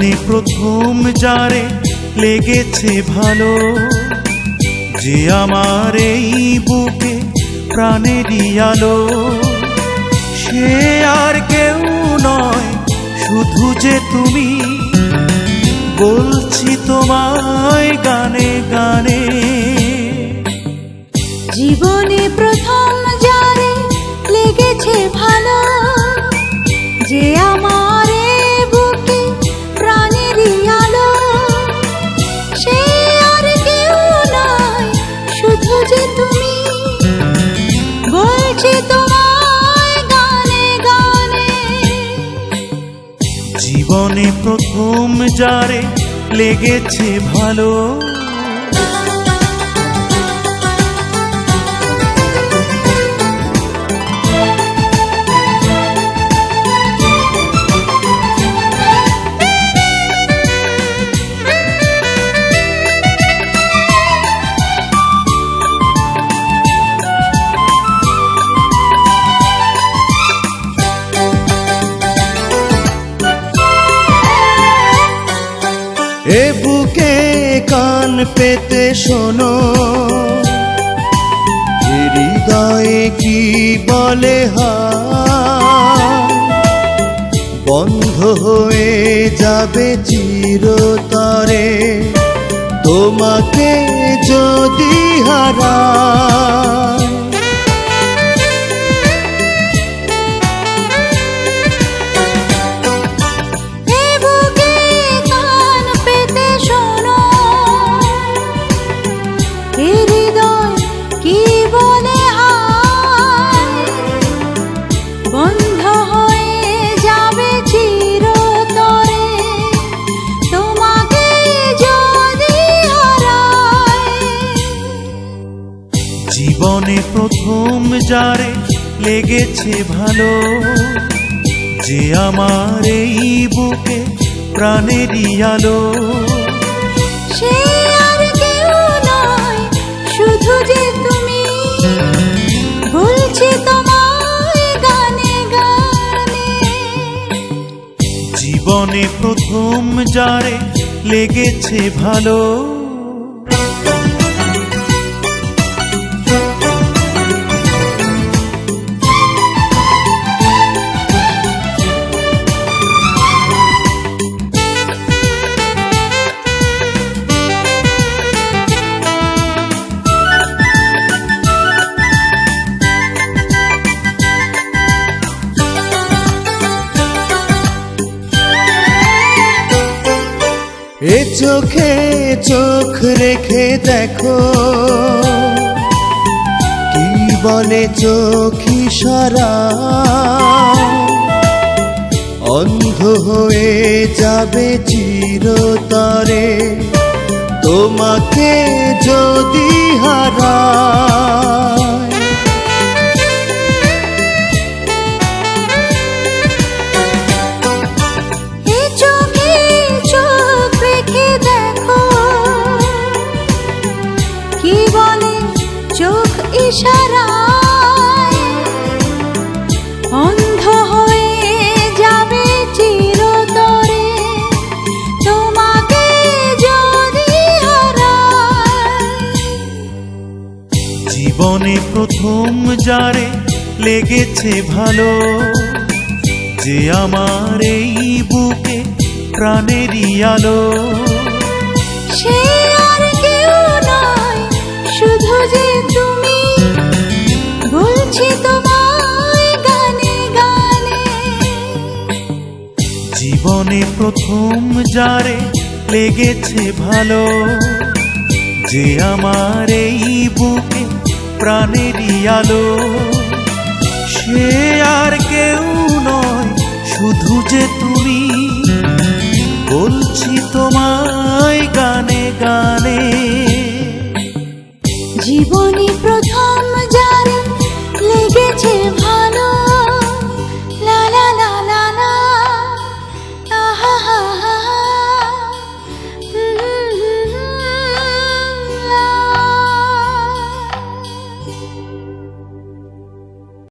জীবনে প্রথম যারে লেগেছে ভালো, যে আমার এই বুকে প্রাণেরই আলো, সে আর কেউ নয় শুধু যে তুমি, বলছি তোমায় গানে গানে। জীবনে প্রথম যারে লেগেছে ভালো, যে আমার বুকে প্রাণেরই আলো, সে আর কেউ নয় শুধু যে তুমি, বলছি তোমায় গানে গানে। জীবনে প্রথম যারে লেগেছে ভালো। এ বুকে কান পেতে শোনো, হৃদয়ে কি বলে হায়, বন্ধ হয়ে যাবে চিরতরে তোমাকে যদি হারায়। জীবনে প্রথম যারে লেগেছে ভালো, যে আমার এই বুকে প্রাণেরই আলো, সে আর কেউ নয় শুধু যে তুমি, বলছি তোমায় গানে গানে। জীবনে প্রথম যারে লেগেছে ভালো। এ চোখে চোখ রেখে দেখো, কি বলে চোখ ইশারা, অন্ধ হয়ে যাবে চিরতরে তোমাকে যদি হারায়। কি বলে চোখ ইশারায়, অন্ধ হয়ে যাবে চিরতরে তোমাকে যদি হারায়। জীবনে প্রথম যারে লেগেছে ভালো, যে আমার এই বুকে প্রাণেরই আলো, সে আর কেউ নয় শুধু যে তুমি, বলছি তোমায় গানে গানে। জীবনে প্রথম যারে লেগেছে ভালো, যে আমার এই বুকে প্রাণেরই আলো, সে আর কেউ নয় শুধু যে তুমি, বলছি তোমায়